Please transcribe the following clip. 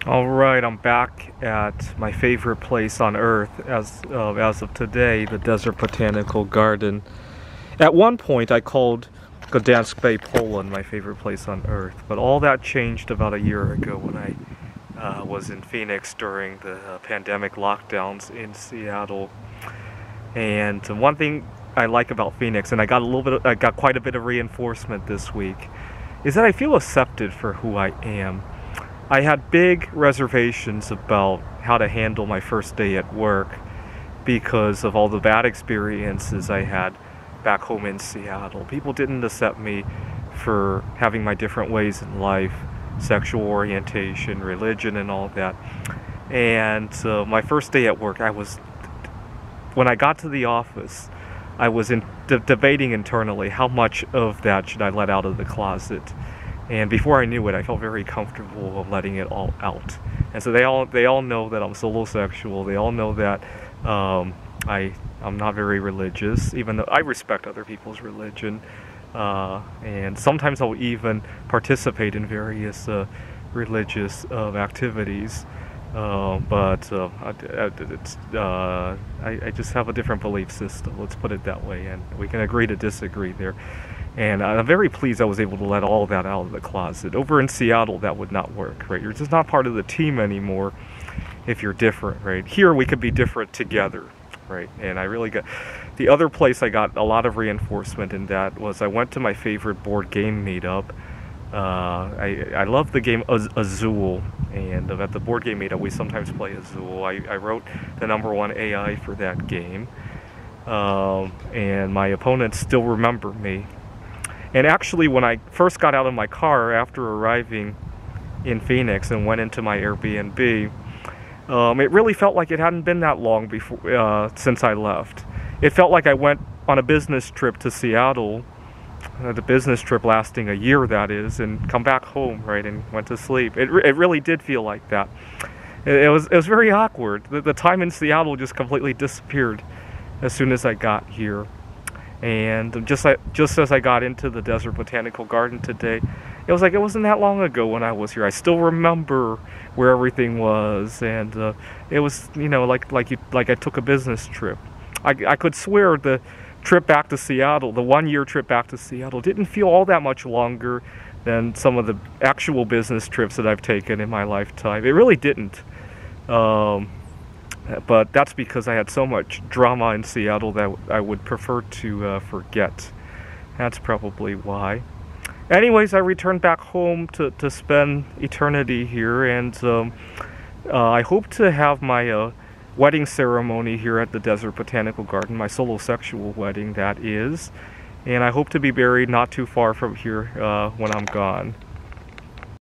All right, I'm back at my favorite place on Earth as of today, the Desert Botanical Garden. At one point, I called Gdansk Bay, Poland, my favorite place on Earth, but all that changed about a year ago when I was in Phoenix during the pandemic lockdowns in Seattle. And one thing I like about Phoenix, and I got quite a bit of reinforcement this week, is that I feel accepted for who I am. I had big reservations about how to handle my first day at work because of all the bad experiences I had back home in Seattle. People didn't accept me for having my different ways in life, sexual orientation, religion, and all that. And my first day at work, when I got to the office, I was debating internally how much of that should I let out of the closet. And before I knew it, I felt very comfortable of letting it all out. And so they all know that I'm solosexual. They all know that I'm not very religious, even though I respect other people's religion. And sometimes I'll even participate in various religious activities. I just have a different belief system. Let's put it that way, and we can agree to disagree there. And I'm very pleased I was able to let all that out of the closet. Over in Seattle, that would not work, right? You're just not part of the team anymore if you're different, right? Here, we could be different together, right? And I really got... The other place I got a lot of reinforcement in that was I went to my favorite board game meetup. I love the game Azul, and at the board game meetup, we sometimes play Azul. I wrote the #1 AI for that game, and my opponents still remember me. And actually, when I first got out of my car after arriving in Phoenix and went into my Airbnb, it really felt like it hadn't been that long since I left. It felt like I went on a business trip to Seattle, the business trip lasting a year, that is, and come back home, right, and went to sleep. It really did feel like that. It was very awkward. The time in Seattle just completely disappeared as soon as I got here. And just as I got into the Desert Botanical Garden today, it was like it wasn't that long ago when I was here. I still remember where everything was, and it was, you know, like I took a business trip. I could swear the trip back to Seattle, the 1 year trip back to Seattle, didn't feel all that much longer than some of the actual business trips that I've taken in my lifetime. It really didn't. But that's because I had so much drama in Seattle that I would prefer to forget. That's probably why. Anyways, I returned back home to spend eternity here, and I hope to have my wedding ceremony here at the Desert Botanical Garden, my solosexual wedding, that is. And I hope to be buried not too far from here when I'm gone.